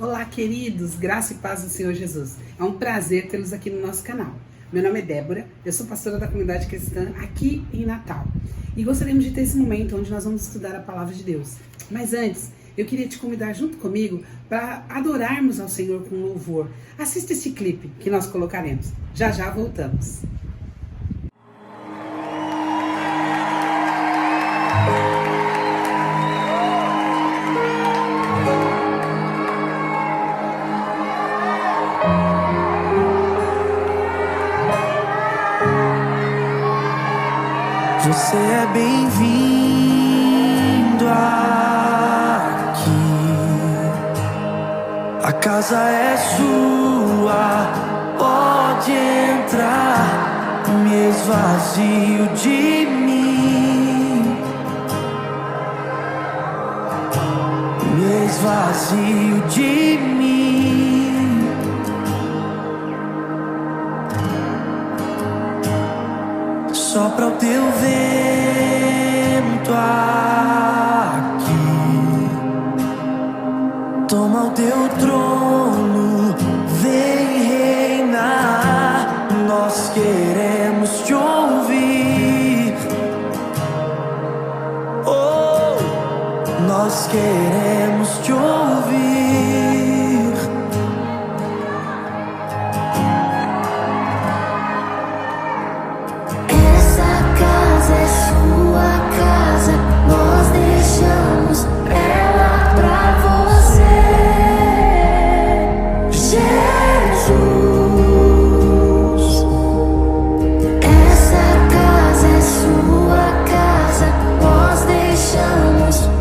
Olá, queridos, graça e paz do Senhor Jesus. É um prazer tê-los aqui no nosso canal. Meu nome é Débora, eu sou pastora da comunidade cristã aqui em Natal. E gostaríamos de ter esse momento onde nós vamos estudar a palavra de Deus. Mas antes, eu queria te convidar junto comigo para adorarmos ao Senhor com louvor. Assista este clipe que nós colocaremos. Já já voltamos. Você é bem-vindo aqui. A casa é sua, pode entrar. Me esvazio de mim, me esvazio de mim. Sopra o teu vento aqui, toma o teu trono, vem reinar. Nós queremos te ouvir, oh, nós queremos te ouvir.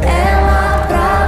Ela pra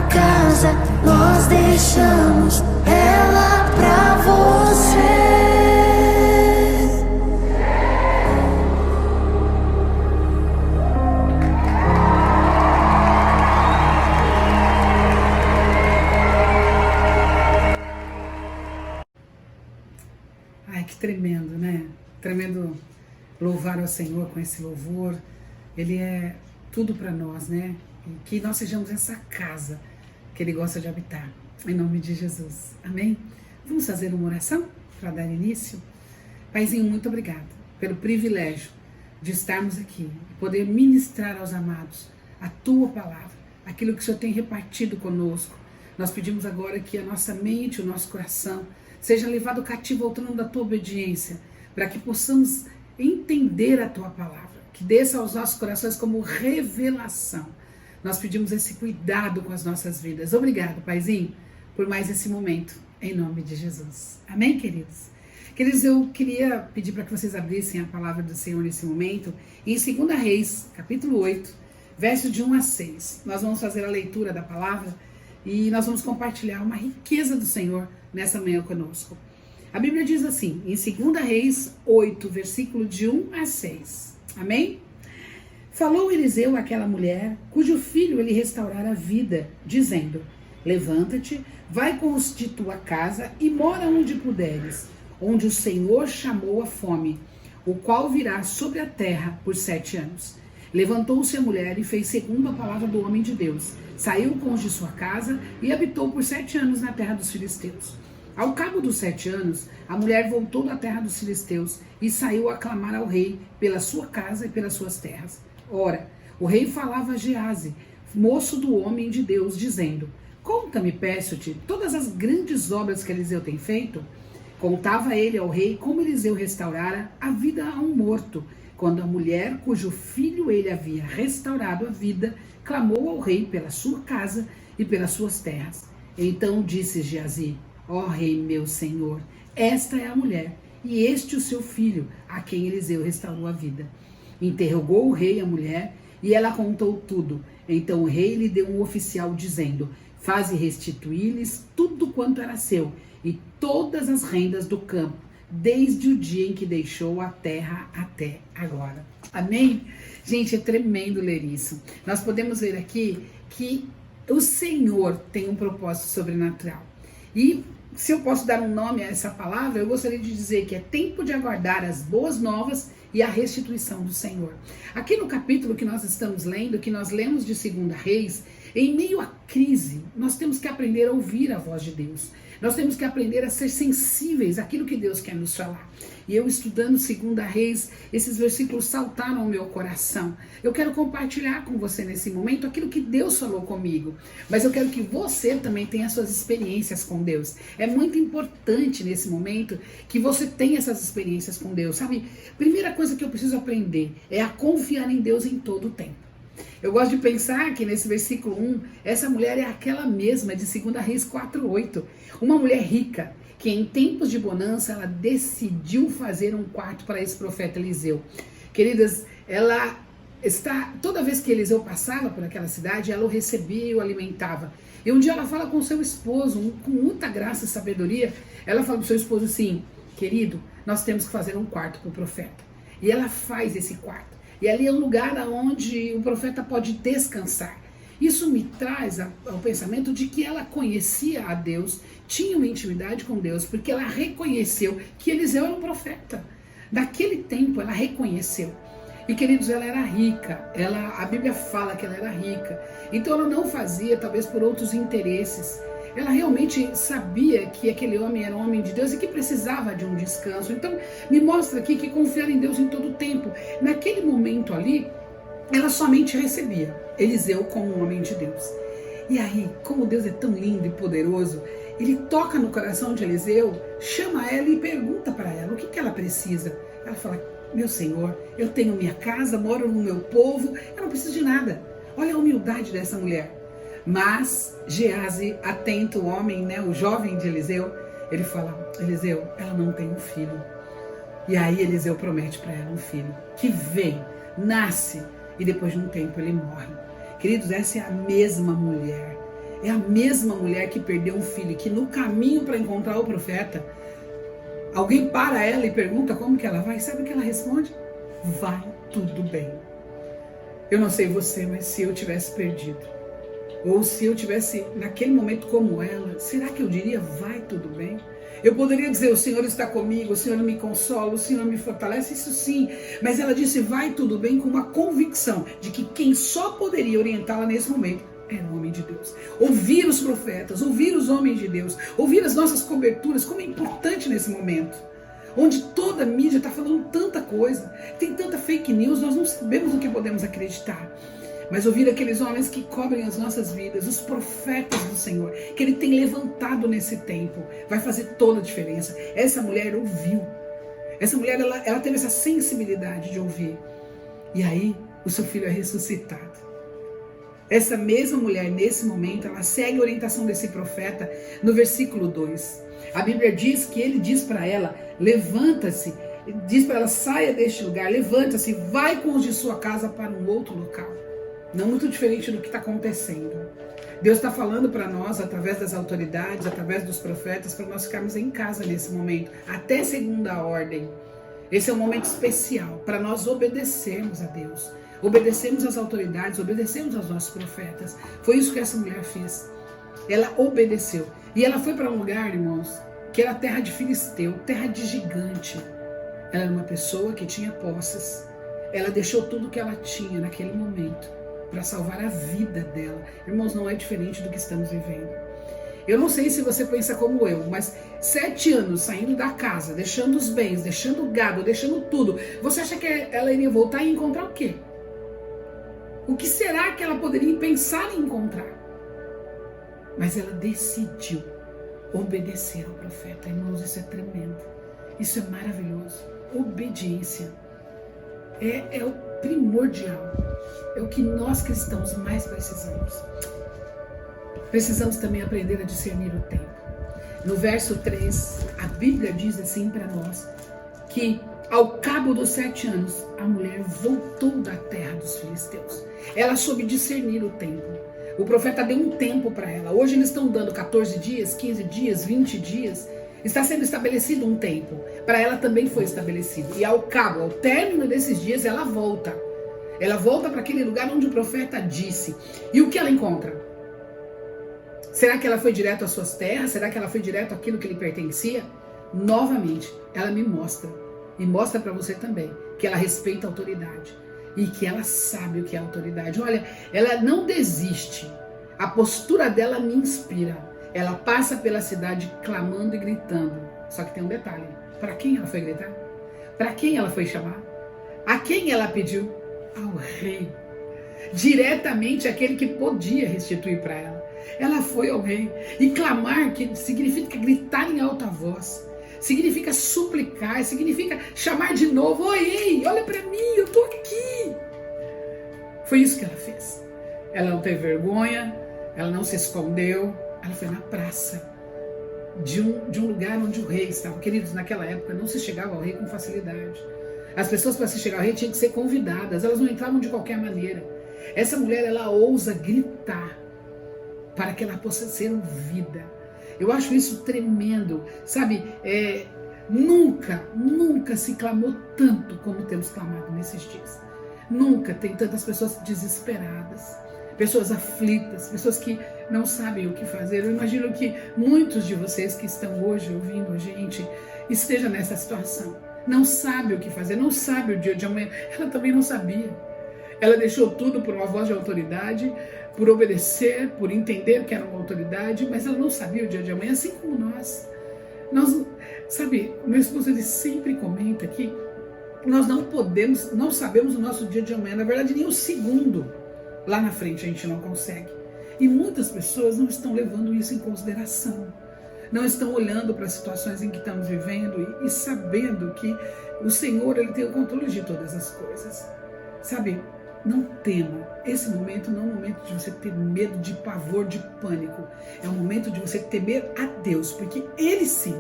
casa, nós deixamos ela pra você. Ai, que tremendo, né? Tremendo louvar ao Senhor com esse louvor. Ele é tudo para nós, né? E que nós sejamos essa casa que Ele gosta de habitar. Em nome de Jesus. Amém? Vamos fazer uma oração para dar início? Paizinho, muito obrigada pelo privilégio de estarmos aqui e poder ministrar aos amados a Tua palavra, aquilo que o Senhor tem repartido conosco. Nós pedimos agora que a nossa mente, o nosso coração, seja levado cativo ao trono da Tua obediência, para que possamos entender a Tua palavra, que desça aos nossos corações como revelação. Nós pedimos esse cuidado com as nossas vidas. Obrigado, Paizinho, por mais esse momento, em nome de Jesus. Amém, queridos? Queridos, eu queria pedir para que vocês abrissem a palavra do Senhor nesse momento, em 2 Reis, capítulo 8, verso de 1 a 6. Nós vamos fazer a leitura da palavra e nós vamos compartilhar uma riqueza do Senhor nessa manhã conosco. A Bíblia diz assim, em 2 Reis 8, versículo de 1 a 6. Amém? Falou Eliseu àquela mulher, cujo filho ele restaurara a vida, dizendo, levanta-te, vai construir tua casa e mora onde puderes, onde o Senhor chamou a fome, o qual virá sobre a terra por 7 anos. Levantou-se a mulher e fez segundo a palavra do homem de Deus. Saiu com os de sua casa e habitou por 7 anos na terra dos filisteus. Ao cabo dos 7 anos, a mulher voltou da terra dos filisteus e saiu a clamar ao rei pela sua casa e pelas suas terras. Ora, o rei falava a Geazi, moço do homem de Deus, dizendo, conta-me, peço-te, todas as grandes obras que Eliseu tem feito. Contava ele ao rei como Eliseu restaurara a vida a um morto, quando a mulher, cujo filho ele havia restaurado a vida, clamou ao rei pela sua casa e pelas suas terras. Então disse Geazi, ó rei meu senhor, esta é a mulher, e este o seu filho, a quem Eliseu restaurou a vida. Interrogou o rei a mulher, e ela contou tudo. Então o rei lhe deu um oficial, dizendo, faze restituir-lhes tudo quanto era seu, e todas as rendas do campo, desde o dia em que deixou a terra até agora. Amém? Gente, é tremendo ler isso. Nós podemos ver aqui que o Senhor tem um propósito sobrenatural. E se eu posso dar um nome a essa palavra, eu gostaria de dizer que é tempo de aguardar as boas novas e a restituição do Senhor. Aqui no capítulo que nós estamos lendo, que nós lemos de 2 Reis, em meio à crise, nós temos que aprender a ouvir a voz de Deus. Nós temos que aprender a ser sensíveis àquilo que Deus quer nos falar. E eu estudando 2 Reis, esses versículos saltaram ao meu coração. Eu quero compartilhar com você nesse momento aquilo que Deus falou comigo. Mas eu quero que você também tenha suas experiências com Deus. É muito importante nesse momento que você tenha essas experiências com Deus, sabe? Primeira coisa que eu preciso aprender é a confiar em Deus em todo o tempo. Eu gosto de pensar que nesse versículo 1, essa mulher é aquela mesma de 2 Reis 4:8. Uma mulher rica, que em tempos de bonança, ela decidiu fazer um quarto para esse profeta Eliseu. Queridas, ela está, toda vez que Eliseu passava por aquela cidade, ela o recebia e o alimentava. E um dia ela fala com seu esposo, com muita graça e sabedoria, ela fala para o seu esposo assim, querido, nós temos que fazer um quarto para o profeta. E ela faz esse quarto. E ali é um lugar onde o profeta pode descansar. Isso me traz ao pensamento de que ela conhecia a Deus, tinha uma intimidade com Deus, porque ela reconheceu que Eliseu era um profeta. Naquele tempo ela reconheceu. E queridos, ela era rica, a Bíblia fala que ela era rica. Então ela não fazia, talvez por outros interesses. Ela realmente sabia que aquele homem era um homem de Deus e que precisava de um descanso. Então, me mostra aqui que confiar em Deus em todo o tempo. Naquele momento ali, ela somente recebia Eliseu como um homem de Deus. E aí, como Deus é tão lindo e poderoso, ele toca no coração de Eliseu, chama ela e pergunta para ela o que ela precisa. Ela fala, meu Senhor, eu tenho minha casa, moro no meu povo, eu não preciso de nada. Olha a humildade dessa mulher. Mas Geazi, atento o homem, né, o jovem de Eliseu, ele fala, Eliseu, ela não tem um filho. E aí Eliseu promete para ela um filho, que vem, nasce, e depois de um tempo ele morre. Queridos, essa é a mesma mulher. É a mesma mulher que perdeu um filho, que no caminho para encontrar o profeta, alguém para ela e pergunta como que ela vai. Sabe o que ela responde? Vai tudo bem. Eu não sei você, mas se eu tivesse perdido, ou se eu tivesse naquele momento como ela, será que eu diria vai tudo bem? Eu poderia dizer, o Senhor está comigo, o Senhor me consola, o Senhor me fortalece, isso sim. Mas ela disse, vai tudo bem, com uma convicção de que quem só poderia orientá-la nesse momento era o homem de Deus. Ouvir os profetas, ouvir os homens de Deus, ouvir as nossas coberturas, como é importante nesse momento. Onde toda a mídia está falando tanta coisa, tem tanta fake news, nós não sabemos o que podemos acreditar. Mas ouvir aqueles homens que cobrem as nossas vidas, os profetas do Senhor, que Ele tem levantado nesse tempo, vai fazer toda a diferença. Essa mulher ouviu. Essa mulher, ela teve essa sensibilidade de ouvir. E aí, o seu filho é ressuscitado. Essa mesma mulher, nesse momento, ela segue a orientação desse profeta no versículo 2. A Bíblia diz que ele diz para ela, levanta-se, diz para ela, saia deste lugar, levanta-se, vai com os de sua casa para um outro local. Não muito diferente do que está acontecendo. Deus está falando para nós, através das autoridades, através dos profetas, para nós ficarmos em casa nesse momento, até segunda ordem. Esse é um momento especial para nós obedecermos a Deus, obedecermos às autoridades, obedecermos aos nossos profetas. Foi isso que essa mulher fez. Ela obedeceu. E ela foi para um lugar, irmãos, que era terra de filisteu, terra de gigante. Ela era uma pessoa que tinha posses. Ela deixou tudo que ela tinha naquele momento para salvar a vida dela. Irmãos, não é diferente do que estamos vivendo. Eu não sei se você pensa como eu, mas 7 anos saindo da casa, deixando os bens, deixando o gado, deixando tudo. Você acha que ela iria voltar e encontrar o quê? O que será que ela poderia pensar em encontrar? Mas ela decidiu obedecer ao profeta. Irmãos, isso é tremendo. Isso é maravilhoso. Obediência é o primordial. É o que nós cristãos mais precisamos. Precisamos também aprender a discernir o tempo. No verso 3, a Bíblia diz assim para nós, que ao cabo dos 7 anos, a mulher voltou da terra dos filisteus. Ela soube discernir o tempo. O profeta deu um tempo para ela. Hoje eles estão dando 14 dias, 15 dias, 20 dias. Está sendo estabelecido um tempo. Para ela também foi estabelecido. E ao cabo, ao término desses dias, ela volta. Ela volta para aquele lugar onde o profeta disse. E o que ela encontra? Será que ela foi direto às suas terras? Será que ela foi direto àquilo que lhe pertencia? Novamente, ela me mostra. E mostra para você também que ela respeita a autoridade. E que ela sabe o que é autoridade. Olha, ela não desiste. A postura dela me inspira. Ela passa pela cidade clamando e gritando. Só que tem um detalhe. Para quem ela foi gritar? Para quem ela foi chamar? A quem ela pediu? Ao rei. Diretamente aquele que podia restituir para ela. Ela foi ao rei. E clamar, que significa gritar em alta voz. Significa suplicar, significa chamar de novo. Oi, ei, olha para mim, eu tô aqui. Foi isso que ela fez. Ela não teve vergonha, ela não se escondeu, ela foi na praça de um lugar onde o rei estava. Queridos, naquela época não se chegava ao rei com facilidade. As pessoas, para se chegar ao rei, tinham que ser convidadas, elas não entravam de qualquer maneira. Essa mulher, ela ousa gritar para que ela possa ser ouvida. Eu acho isso tremendo, sabe? Nunca se clamou tanto como temos clamado nesses dias. Nunca tem tantas pessoas desesperadas, pessoas aflitas, pessoas que não sabem o que fazer. Eu imagino que muitos de vocês que estão hoje ouvindo a gente estejam nessa situação. Não sabe o que fazer, não sabe o dia de amanhã. Ela também não sabia. Ela deixou tudo por uma voz de autoridade, por obedecer, por entender que era uma autoridade, mas ela não sabia o dia de amanhã, assim como nós. Sabe, meu esposo, ele sempre comenta que nós não sabemos o nosso dia de amanhã, na verdade nem o segundo lá na frente a gente não consegue. E muitas pessoas não estão levando isso em consideração, não estão olhando para as situações em que estamos vivendo e sabendo que o Senhor, ele tem o controle de todas as coisas. Sabe, não tema. Esse momento não é um momento de você ter medo, de pavor, de pânico. É um momento de você temer a Deus, porque Ele sim,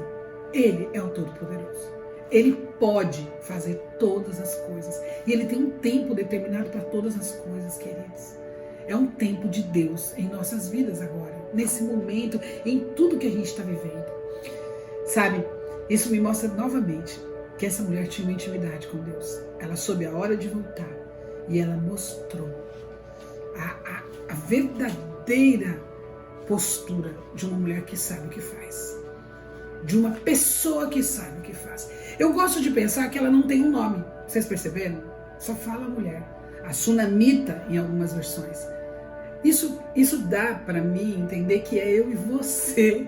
Ele é o Todo-Poderoso. Ele pode fazer todas as coisas. E Ele tem um tempo determinado para todas as coisas, queridos. É um tempo de Deus em nossas vidas agora. nesse momento, em tudo que a gente está vivendo. Sabe, isso me mostra novamente que essa mulher tinha uma intimidade com Deus. Ela soube a hora de voltar e ela mostrou a verdadeira postura de uma mulher que sabe o que faz. De uma pessoa que sabe o que faz. Eu gosto de pensar que ela não tem um nome. Vocês perceberam? Só fala mulher. A Sunamita em algumas versões. Isso dá para mim entender que é eu e você.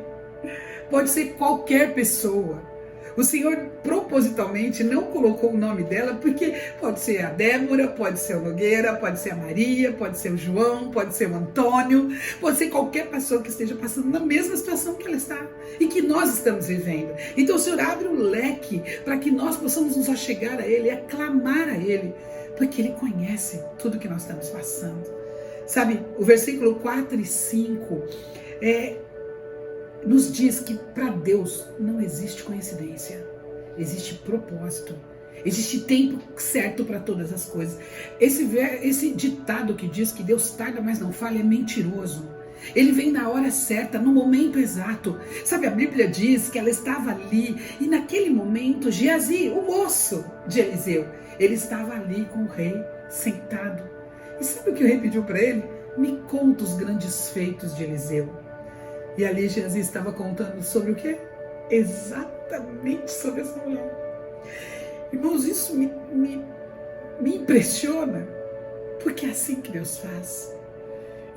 Pode ser qualquer pessoa. O Senhor propositalmente não colocou o nome dela porque pode ser a Débora, pode ser o Nogueira, pode ser a Maria, pode ser o João, pode ser o Antônio, pode ser qualquer pessoa que esteja passando na mesma situação que ela está e que nós estamos vivendo. Então o Senhor abre um leque para que nós possamos nos achegar a Ele, aclamar a Ele, porque Ele conhece tudo que nós estamos passando. Sabe, o versículo 4 e 5 nos diz que para Deus não existe coincidência, existe propósito, existe tempo certo para todas as coisas. Esse ditado que diz que Deus tarda, mas não falha, é mentiroso. Ele vem na hora certa, no momento exato. Sabe, a Bíblia diz que ela estava ali e naquele momento Geazi, o moço de Eliseu, ele estava ali com o rei sentado. E sabe o que o rei pediu para ele? Me conta os grandes feitos de Eliseu. E ali Geazi estava contando sobre o quê? Exatamente sobre essa mulher. Irmãos, isso me impressiona, porque é assim que Deus faz.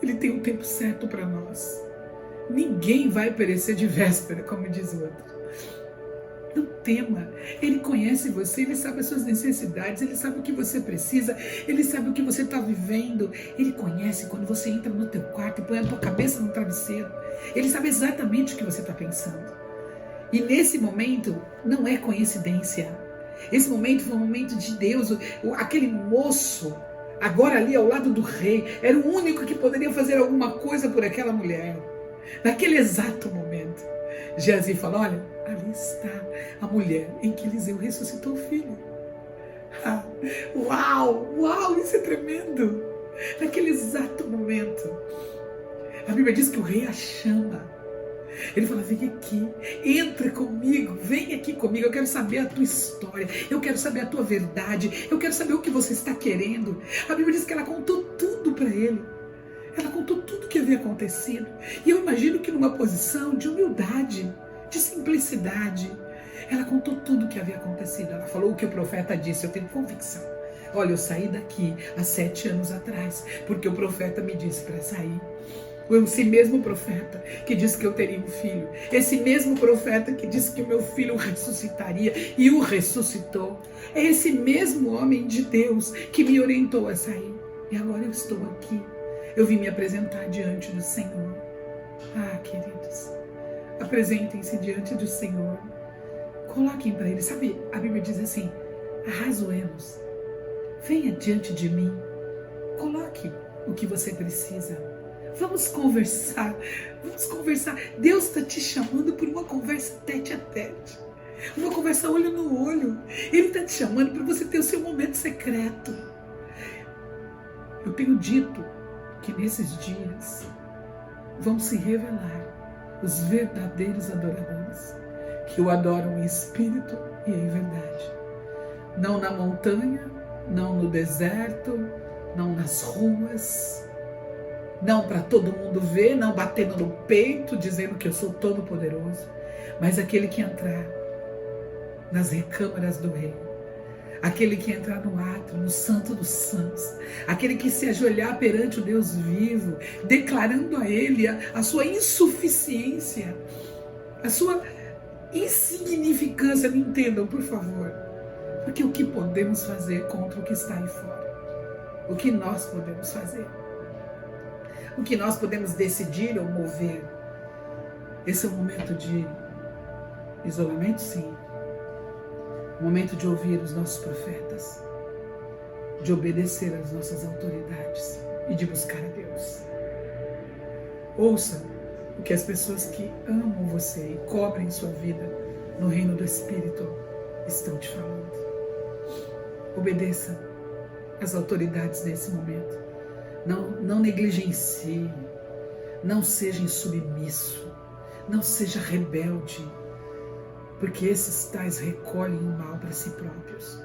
Ele tem um tempo certo para nós. Ninguém vai perecer de véspera, como diz o outro. Não tema, Ele conhece você, Ele sabe as suas necessidades, Ele sabe o que você precisa, Ele sabe o que você está vivendo. Ele conhece quando você entra no teu quarto e põe a tua cabeça no travesseiro. Ele sabe exatamente o que você está pensando. E nesse momento, não é coincidência. Esse momento foi um momento de Deus. Aquele moço, agora ali ao lado do rei, era o único que poderia fazer alguma coisa por aquela mulher. Naquele exato momento, Geazi fala, olha, ali está a mulher em que Eliseu ressuscitou o filho. Uau, isso é tremendo. Naquele exato momento, a Bíblia diz que o rei a chama. Ele fala, vem aqui, entra comigo, vem aqui comigo, eu quero saber a tua história, eu quero saber a tua verdade, eu quero saber o que você está querendo. A Bíblia diz que ela contou tudo para ele. Ela contou tudo o que havia acontecido. E eu imagino que numa posição de humildade, de simplicidade, ela contou tudo o que havia acontecido. Ela falou o que o profeta disse, eu tenho convicção. Olha, eu saí daqui há 7 anos atrás, porque o profeta me disse para sair. Esse mesmo profeta que disse que eu teria um filho, esse mesmo profeta que disse que o meu filho ressuscitaria e o ressuscitou, é esse mesmo homem de Deus que me orientou a sair. E agora eu estou aqui, eu vim me apresentar diante do Senhor. Queridos, apresentem-se diante do Senhor, coloquem para Ele, sabe, a Bíblia diz assim, arrazoemos, venha diante de mim, coloque o que você precisa. Vamos conversar. Deus está te chamando por uma conversa tete a tete. Uma conversa olho no olho. Ele está te chamando para você ter o seu momento secreto. Eu tenho dito que nesses dias vão se revelar os verdadeiros adoradores, que o adoram em espírito e em verdade. Não na montanha, não no deserto, não nas ruas, não para todo mundo ver, não batendo no peito, dizendo que eu sou todo poderoso, mas aquele que entrar nas recâmaras do rei, aquele que entrar no átrio, no santo dos santos, aquele que se ajoelhar perante o Deus vivo, declarando a Ele a sua insuficiência, a sua insignificância. Me entendam, por favor, porque o que podemos fazer contra o que está aí fora? O que nós podemos fazer? O que nós podemos decidir ou mover? Esse é um momento de isolamento, sim. Um momento de ouvir os nossos profetas, de obedecer às nossas autoridades e de buscar a Deus. Ouça o que as pessoas que amam você e cobrem sua vida no reino do Espírito estão te falando. Obedeça às autoridades nesse momento. Não negligencie, Não seja insubmisso, não seja rebelde, porque esses tais recolhem o mal para si próprios.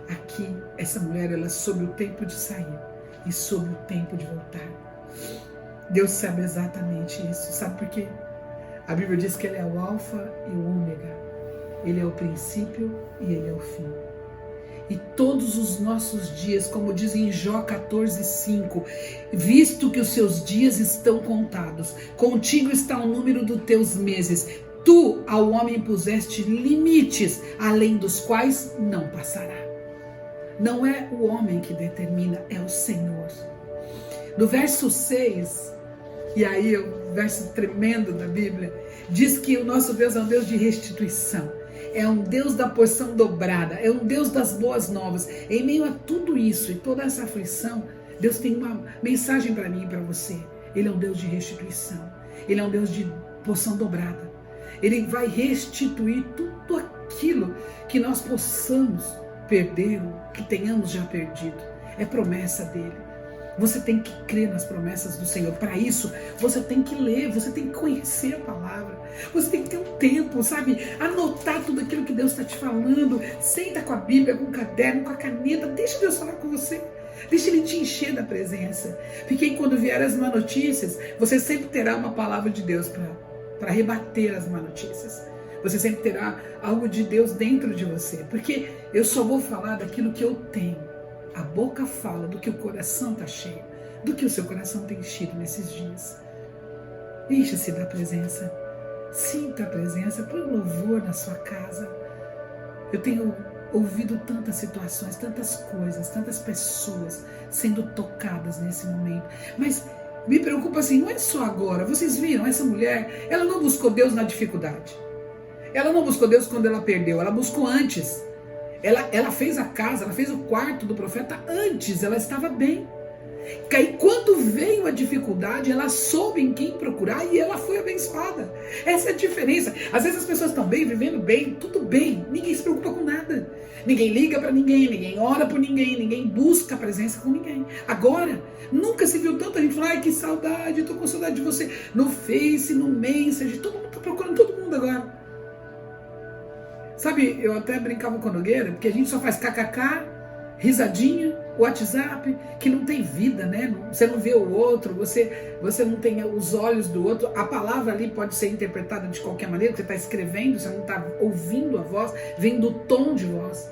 Aqui, essa mulher, ela soube o tempo de sair e soube o tempo de voltar. Deus sabe exatamente isso. Sabe por quê? A Bíblia diz que Ele é o alfa e o ômega. Ele é o princípio e Ele é o fim. E todos os nossos dias, como diz em Jó 14:5, visto que os seus dias estão contados, contigo está o número dos teus meses. Tu ao homem puseste limites, além dos quais não passará. Não é o homem que determina, é o Senhor. No verso 6, e aí o verso tremendo da Bíblia, diz que o nosso Deus é um Deus de restituição. É um Deus da porção dobrada, é um Deus das boas novas. Em meio a tudo isso e toda essa aflição, Deus tem uma mensagem para mim e para você. Ele é um Deus de restituição. Ele é um Deus de porção dobrada. Ele vai restituir tudo aquilo que nós possamos perder, ou que tenhamos já perdido. É promessa dele. Você tem que crer nas promessas do Senhor. Para isso, você tem que ler, você tem que conhecer a palavra. Você tem que ter um tempo, sabe? Anotar tudo aquilo que Deus está te falando. Senta com a Bíblia, com o caderno, com a caneta. Deixa Deus falar com você. Deixa Ele te encher da presença. Porque quando vier as má notícias, você sempre terá uma palavra de Deus para rebater as má notícias. Você sempre terá algo de Deus dentro de você. Porque eu só vou falar daquilo que eu tenho. A boca fala do que o coração está cheio, do que o seu coração tem enchido nesses dias. Encha-se da presença, sinta a presença, põe louvor na sua casa. Eu tenho ouvido tantas situações, tantas coisas, tantas pessoas sendo tocadas nesse momento. Mas me preocupa assim, não é só agora. Vocês viram, essa mulher, ela não buscou Deus na dificuldade. Ela não buscou Deus quando ela perdeu, ela buscou antes. Ela fez a casa, ela fez o quarto do profeta antes, ela estava bem. E quando veio a dificuldade, ela soube em quem procurar e ela foi abençoada. Essa é a diferença. Às vezes as pessoas estão bem, vivendo bem, tudo bem, ninguém se preocupa com nada. Ninguém liga para ninguém, ninguém ora por ninguém, ninguém busca a presença com ninguém. Agora, nunca se viu tanta gente falar, ai que saudade, estou com saudade de você. No Face, no Messenger, todo mundo está procurando todo mundo agora. Sabe, eu até brincava com a Nogueira, porque a gente só faz kkk, risadinha, WhatsApp, que não tem vida, né? Você não vê o outro, você não tem os olhos do outro. A palavra ali pode ser interpretada de qualquer maneira, você está escrevendo, você não está ouvindo a voz, vendo o tom de voz.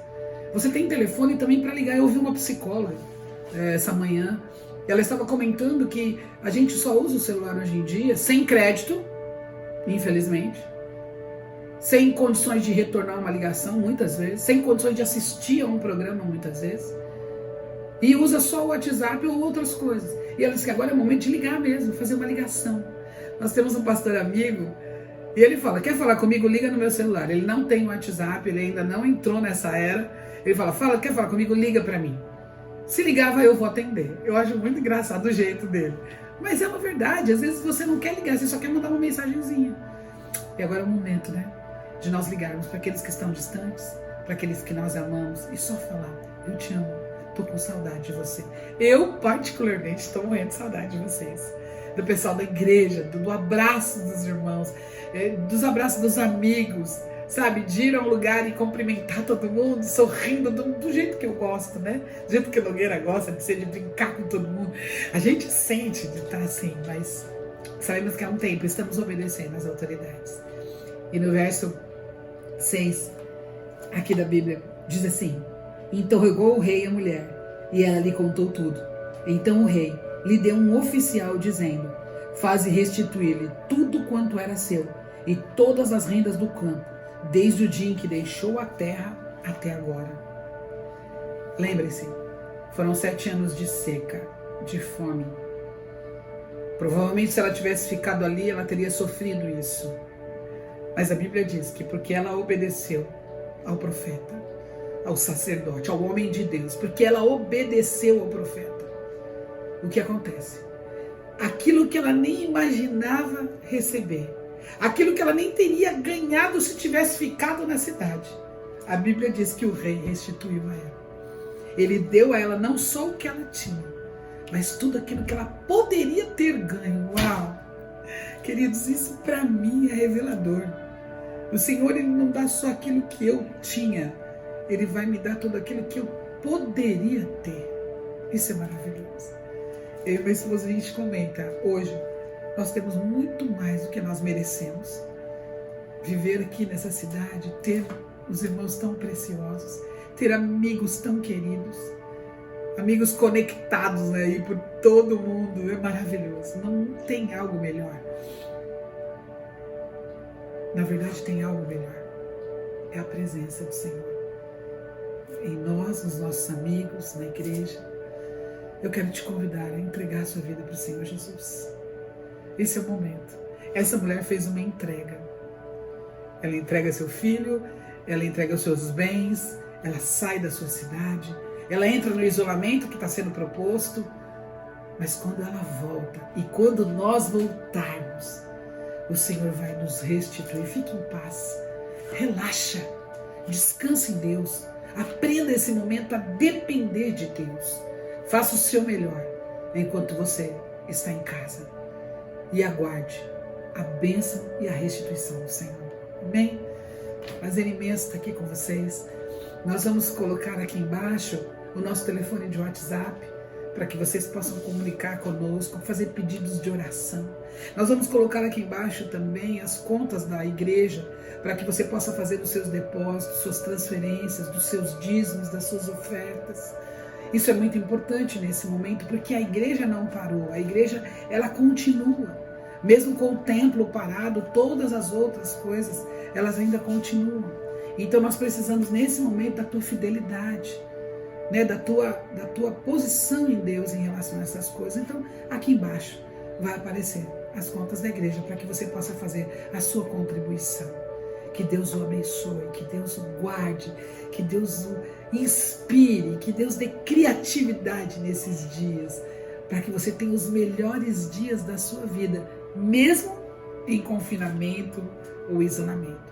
Você tem telefone também para ligar. Eu ouvi uma psicóloga essa manhã, ela estava comentando que a gente só usa o celular hoje em dia sem crédito, infelizmente, sem condições de retornar uma ligação, muitas vezes, sem condições de assistir a um programa, muitas vezes, e usa só o WhatsApp ou outras coisas. E ela disse que agora é o momento de ligar mesmo, fazer uma ligação. Nós temos um pastor amigo, e ele fala, quer falar comigo? Liga no meu celular. Ele não tem WhatsApp, ele ainda não entrou nessa era. Ele fala, quer falar comigo? Liga para mim. Se ligava, eu vou atender. Eu acho muito engraçado o jeito dele. Mas é uma verdade, às vezes você não quer ligar, você só quer mandar uma mensagenzinha. E agora é o momento, né? De nós ligarmos para aqueles que estão distantes, para aqueles que nós amamos e só falar, eu te amo, estou com saudade de você. Eu particularmente estou morrendo de saudade de vocês, do pessoal da igreja, do abraço dos irmãos, dos abraços dos amigos, sabe, de ir a um lugar e cumprimentar todo mundo, sorrindo do jeito que eu gosto, né, do jeito que a Nogueira gosta de ser, de brincar com todo mundo. A gente sente de estar assim, mas sabemos que há um tempo estamos obedecendo às autoridades. E no verso 6, aqui da Bíblia, diz assim, interrogou o rei a mulher, e ela lhe contou tudo. Então o rei lhe deu um oficial dizendo, faze restituir-lhe tudo quanto era seu, e todas as rendas do campo, desde o dia em que deixou a terra até agora. Lembre-se, foram 7 anos de seca, de fome. Provavelmente se ela tivesse ficado ali, ela teria sofrido isso. Mas a Bíblia diz que porque ela obedeceu ao profeta, ao sacerdote, ao homem de Deus, porque ela obedeceu ao profeta, o que acontece? Aquilo que ela nem imaginava receber, aquilo que ela nem teria ganhado se tivesse ficado na cidade, a Bíblia diz que o rei restituiu a ela. Ele deu a ela não só o que ela tinha, mas tudo aquilo que ela poderia ter ganho. Uau! Queridos, isso para mim é revelador. O Senhor, Ele não dá só aquilo que eu tinha, Ele vai me dar tudo aquilo que eu poderia ter. Isso é maravilhoso. Eu e meu esposo, a gente comenta, hoje nós temos muito mais do que nós merecemos. Viver aqui nessa cidade, ter os irmãos tão preciosos, ter amigos tão queridos, amigos conectados aí por todo mundo, é maravilhoso. Não tem algo melhor. Na verdade, tem algo melhor. É a presença do Senhor. Em nós, nos nossos amigos, na igreja. Eu quero te convidar a entregar a sua vida para o Senhor Jesus. Esse é o momento. Essa mulher fez uma entrega. Ela entrega seu filho, ela entrega os seus bens, ela sai da sua cidade, ela entra no isolamento que está sendo proposto, mas quando ela volta, e quando nós voltarmos, o Senhor vai nos restituir. Fique em paz, relaxa, descanse em Deus, aprenda esse momento a depender de Deus. Faça o seu melhor enquanto você está em casa e aguarde a bênção e a restituição do Senhor. Amém? Prazer imenso estar aqui com vocês. Nós vamos colocar aqui embaixo o nosso telefone de WhatsApp para que vocês possam comunicar conosco, fazer pedidos de oração. Nós vamos colocar aqui embaixo também as contas da igreja para que você possa fazer os seus depósitos, suas transferências, dos seus dízimos, das suas ofertas. Isso é muito importante nesse momento, porque a igreja não parou, a igreja ela continua. Mesmo com o templo parado, todas as outras coisas, elas ainda continuam. Então nós precisamos nesse momento da tua fidelidade, né? da tua posição em Deus em relação a essas coisas. Então aqui embaixo vai aparecer as contas da igreja para que você possa fazer a sua contribuição. Que Deus o abençoe, que Deus o guarde, que Deus o inspire, que Deus dê criatividade nesses dias, para que você tenha os melhores dias da sua vida, mesmo em confinamento ou isolamento.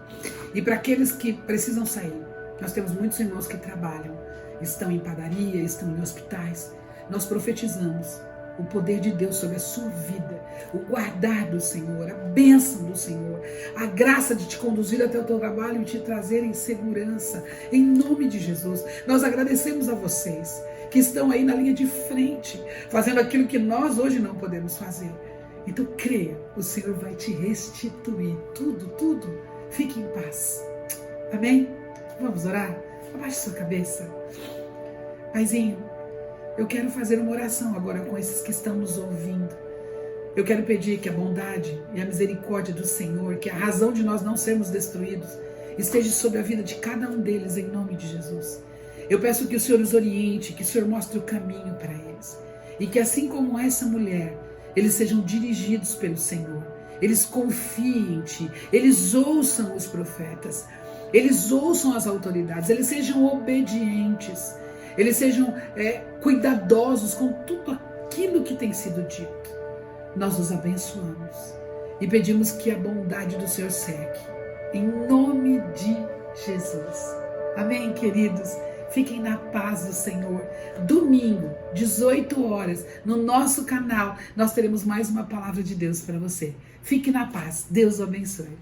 E para aqueles que precisam sair, nós temos muitos irmãos que trabalham, estão em padaria, estão em hospitais. Nós profetizamos o poder de Deus sobre a sua vida, o guardar do Senhor, a bênção do Senhor, a graça de te conduzir até o teu trabalho e te trazer em segurança, em nome de Jesus. Nós agradecemos a vocês que estão aí na linha de frente, fazendo aquilo que nós hoje não podemos fazer. Então creia, o Senhor vai te restituir tudo, tudo. Fique em paz. Amém? Vamos orar? Abaixe sua cabeça. Paizinho, eu quero fazer uma oração agora com esses que estão nos ouvindo. Eu quero pedir que a bondade e a misericórdia do Senhor, que a razão de nós não sermos destruídos, esteja sobre a vida de cada um deles, em nome de Jesus. Eu peço que o Senhor os oriente, que o Senhor mostre o caminho para eles. E que assim como essa mulher, eles sejam dirigidos pelo Senhor. Eles confiem em Ti, eles ouçam os profetas, eles ouçam as autoridades, eles sejam obedientes. Eles sejam cuidadosos com tudo aquilo que tem sido dito. Nós os abençoamos e pedimos que a bondade do Senhor cerque. Em nome de Jesus. Amém, queridos? Fiquem na paz do Senhor. Domingo, 18 horas, no nosso canal, nós teremos mais uma palavra de Deus para você. Fique na paz. Deus o abençoe.